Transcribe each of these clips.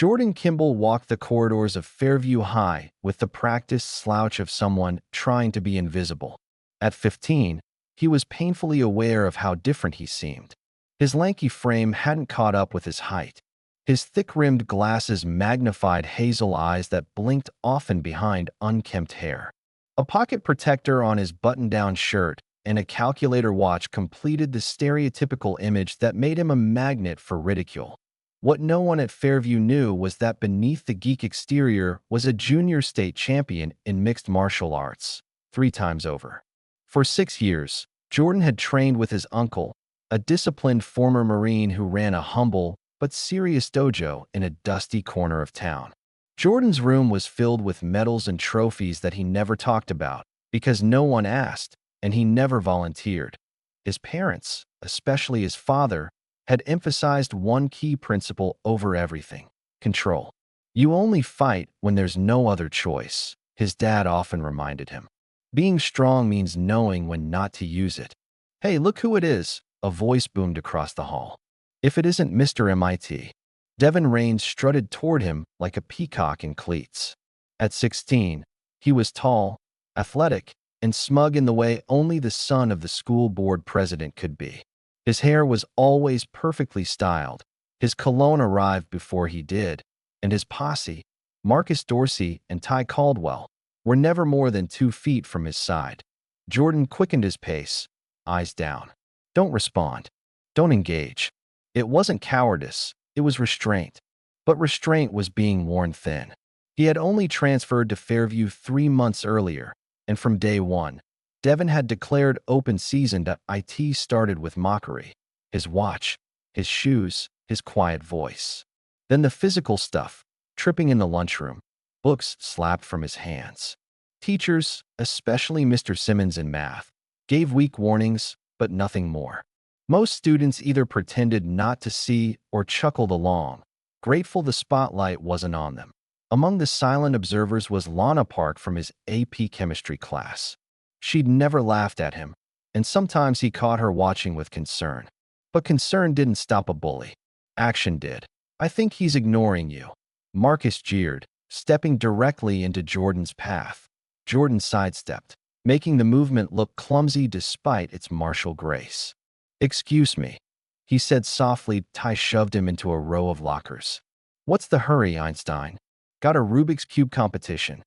Jordan Kimball walked the corridors of Fairview High with the practiced slouch of someone trying to be invisible. At 15, he was painfully aware of how different he seemed. His lanky frame hadn't caught up with his height. His thick-rimmed glasses magnified hazel eyes that blinked often behind unkempt hair. A pocket protector on his button-down shirt and a calculator watch completed the stereotypical image that made him a magnet for ridicule. What no one at Fairview knew was that beneath the geek exterior was a junior state champion in mixed martial arts, 3 times over. For 6 years, Jordan had trained with his uncle, a disciplined former Marine who ran a humble but serious dojo in a dusty corner of town. Jordan's room was filled with medals and trophies that he never talked about because no one asked, and he never volunteered. His parents, especially his father, had emphasized one key principle over everything: control. You only fight when there's no other choice, his dad often reminded him. Being strong means knowing when not to use it. "Hey, look who it is," a voice boomed across the hall. "If it isn't Mr. MIT. Devin Raines strutted toward him like a peacock in cleats. At 16, he was tall, athletic, and smug in the way only the son of the school board president could be. His hair was always perfectly styled, his cologne arrived before he did, and his posse, Marcus Dorsey and Ty Caldwell, were never more than 2 feet from his side. Jordan quickened his pace, eyes down. Don't respond. Don't engage. It wasn't cowardice, it was restraint. But restraint was being worn thin. He had only transferred to Fairview 3 months earlier, and from day one, Devin had declared open season. It started with mockery. His watch, his shoes, his quiet voice. Then the physical stuff, tripping in the lunchroom, books slapped from his hands. Teachers, especially Mr. Simmons in math, gave weak warnings, but nothing more. Most students either pretended not to see or chuckled along, grateful the spotlight wasn't on them. Among the silent observers was Lana Park from his AP chemistry class. She'd never laughed at him, and sometimes he caught her watching with concern. But concern didn't stop a bully. Action did. "I think he's ignoring you," Marcus jeered, stepping directly into Jordan's path. Jordan sidestepped, making the movement look clumsy despite its martial grace. "Excuse me," he said softly. Ty shoved him into a row of lockers. "What's the hurry, Einstein? Got a Rubik's Cube competition?"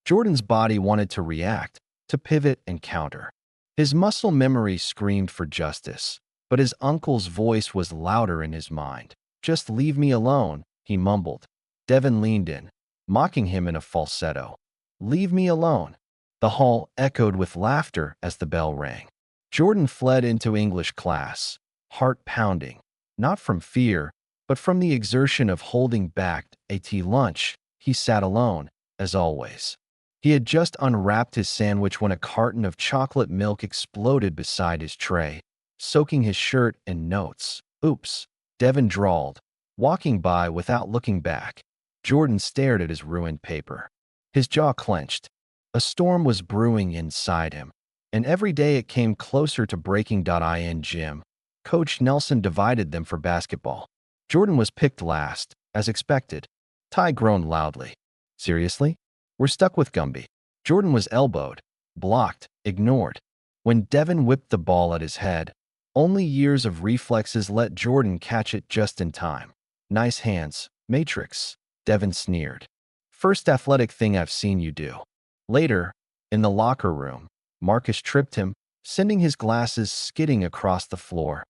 Jordan's body wanted to react, to pivot and counter. His muscle memory screamed for justice, but his uncle's voice was louder in his mind. "Just leave me alone," he mumbled. Devin leaned in, mocking him in a falsetto. "Leave me alone." The hall echoed with laughter as the bell rang. Jordan fled into English class, heart pounding, not from fear, but from the exertion of holding back. At lunch, he sat alone, as always. He had just unwrapped his sandwich when a carton of chocolate milk exploded beside his tray, soaking his shirt and notes. "Oops," Devin drawled, walking by without looking back. Jordan stared at his ruined paper. His jaw clenched. A storm was brewing inside him, and every day it came closer to breaking. In gym, Coach Nelson divided them for basketball. Jordan was picked last, as expected. Ty groaned loudly. "Seriously? We're stuck with Gumby." Jordan was elbowed, blocked, ignored. When Devin whipped the ball at his head, only years of reflexes let Jordan catch it just in time. "Nice hands, Matrix," Devin sneered. "First athletic thing I've seen you do." Later, in the locker room, Marcus tripped him, sending his glasses skidding across the floor.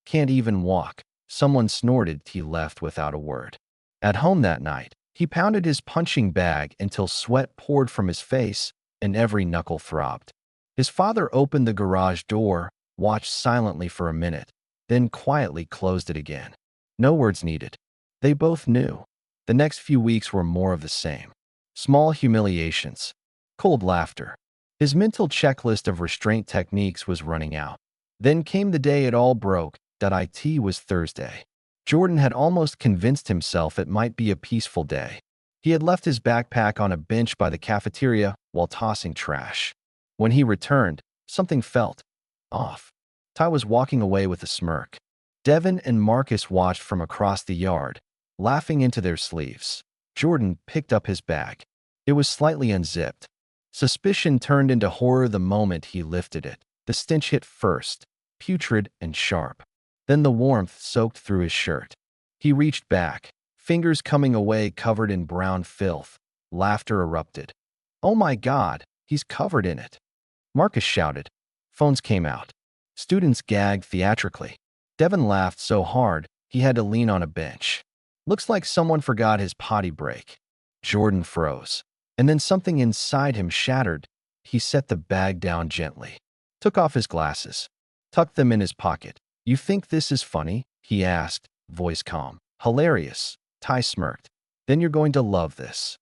"Can't even walk," someone snorted. He left without a word. At home that night, he pounded his punching bag until sweat poured from his face and every knuckle throbbed. His father opened the garage door, watched silently for a minute, then quietly closed it again. No words needed. They both knew. The next few weeks were more of the same. Small humiliations, cold laughter. His mental checklist of restraint techniques was running out. Then came the day it all broke. It was Thursday. Jordan had almost convinced himself it might be a peaceful day. He had left his backpack on a bench by the cafeteria while tossing trash. When he returned, something felt off. Ty was walking away with a smirk. Devin and Marcus watched from across the yard, laughing into their sleeves. Jordan picked up his bag. It was slightly unzipped. Suspicion turned into horror the moment he lifted it. The stench hit first, putrid and sharp. Then the warmth soaked through his shirt. He reached back, fingers coming away covered in brown filth. Laughter erupted. "Oh my God, he's covered in it!" Marcus shouted. Phones came out. Students gagged theatrically. Devin laughed so hard, he had to lean on a bench. "Looks like someone forgot his potty break." Jordan froze. And then something inside him shattered. He set the bag down gently, took off his glasses, tucked them in his pocket. "You think this is funny?" he asked, voice calm. "Hilarious." Ty smirked. "Then you're going to love this."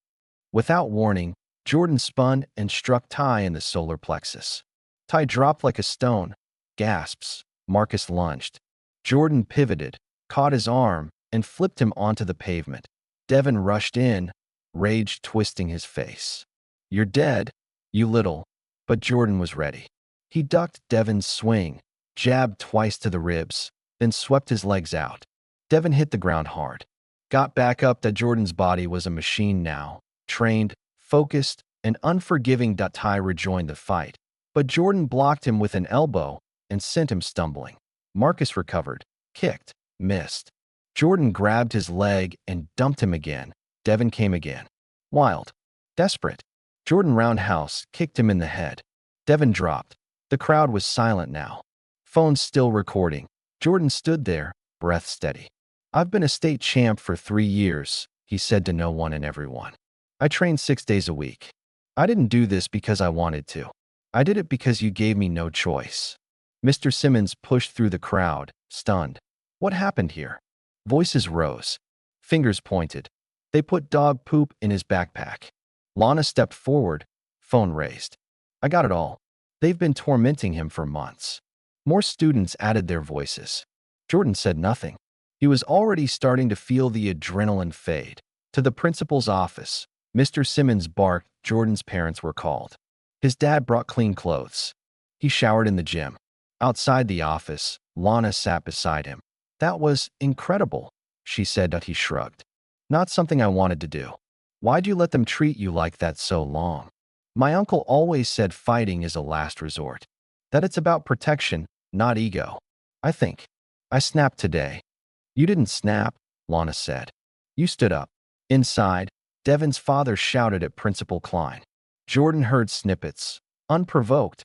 Without warning, Jordan spun and struck Ty in the solar plexus. Ty dropped like a stone. Gasps. Marcus lunged. Jordan pivoted, caught his arm, and flipped him onto the pavement. Devin rushed in, rage twisting his face. "You're dead, you little..." But Jordan was ready. He ducked Devin's swing, jabbed twice to the ribs, then swept his legs out. Devin hit the ground hard. Got back up. That Jordan's body was a machine now, trained, focused, and unforgiving. Ty rejoined the fight, but Jordan blocked him with an elbow and sent him stumbling. Marcus recovered, kicked, missed. Jordan grabbed his leg and dumped him again. Devin came again. Wild, desperate. Jordan roundhouse kicked him in the head. Devin dropped. The crowd was silent now. Phones still recording. Jordan stood there, breath steady. "I've been a state champ for 3 years," he said to no one and everyone. "I trained 6 days a week. I didn't do this because I wanted to. I did it because you gave me no choice." Mr. Simmons pushed through the crowd, stunned. "What happened here?" Voices rose. Fingers pointed. They put dog poop in his backpack. Lana stepped forward, phone raised. "I got it all. They've been tormenting him for months." More students added their voices. Jordan said nothing. He was already starting to feel the adrenaline fade. To the principal's office, Mr. Simmons barked. Jordan's parents were called. His dad brought clean clothes. He showered in the gym. Outside the office, Lana sat beside him. "That was incredible," she said, but he shrugged. "Not something I wanted to do." "Why'd you let them treat you like that so long?" "My uncle always said fighting is a last resort. That it's about protection, not ego. I think. I snapped today." "You didn't snap," Lana said. "You stood up." Inside, Devin's father shouted at Principal Klein. Jordan heard snippets. "Unprovoked.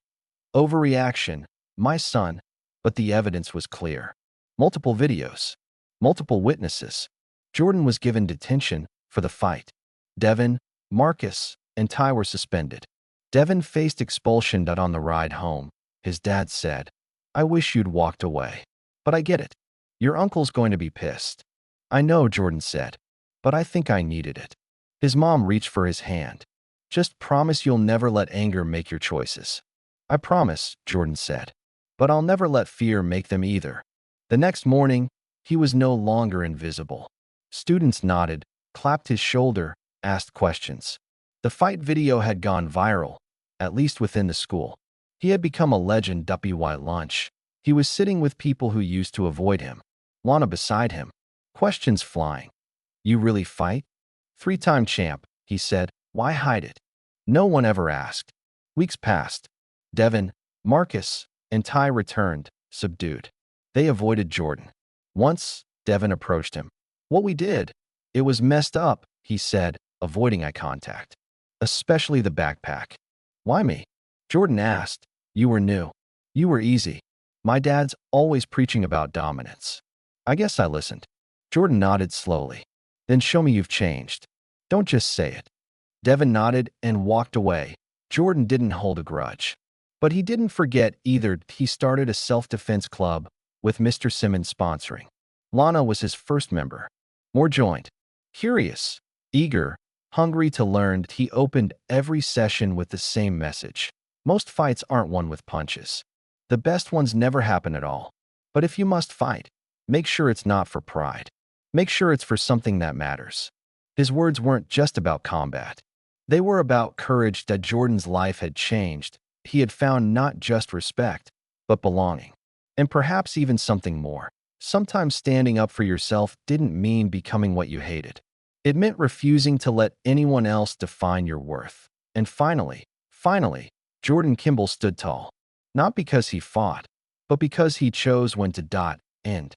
Overreaction. My son." But the evidence was clear. Multiple videos. Multiple witnesses. Jordan was given detention for the fight. Devin, Marcus, and Ty were suspended. Devin faced expulsion. On the ride home, his dad said, "I wish you'd walked away. But I get it. Your uncle's going to be pissed." "I know," Jordan said, "but I think I needed it." His mom reached for his hand. "Just promise you'll never let anger make your choices." "I promise," Jordan said. "But I'll never let fear make them either." The next morning, he was no longer invisible. Students nodded, clapped his shoulder, asked questions. The fight video had gone viral, at least within the school. He had become a legend. By lunch, he was sitting with people who used to avoid him. Lana beside him. Questions flying. "You really fight?" "3-time champ," he said. "Why hide it?" No one ever asked. Weeks passed. Devin, Marcus, and Ty returned, subdued. They avoided Jordan. Once, Devin approached him. "What we did? It was messed up," he said, avoiding eye contact. "Especially the backpack." "Why me?" Jordan asked. "You were new. You were easy. My dad's always preaching about dominance." "I guess I listened." Jordan nodded slowly. "Then show me you've changed. Don't just say it." Devin nodded and walked away. Jordan didn't hold a grudge. But he didn't forget either. He started a self-defense club with Mr. Simmons sponsoring. Lana was his first member. More joined. Curious, eager, hungry to learn, he opened every session with the same message. Most fights aren't won with punches. The best ones never happen at all. But if you must fight, make sure it's not for pride. Make sure it's for something that matters. His words weren't just about combat. They were about courage. That Jordan's life had changed. He had found not just respect, but belonging. And perhaps even something more. Sometimes standing up for yourself didn't mean becoming what you hated. It meant refusing to let anyone else define your worth. And finally, Jordan Kimball stood tall. Not because he fought, but because he chose when to end.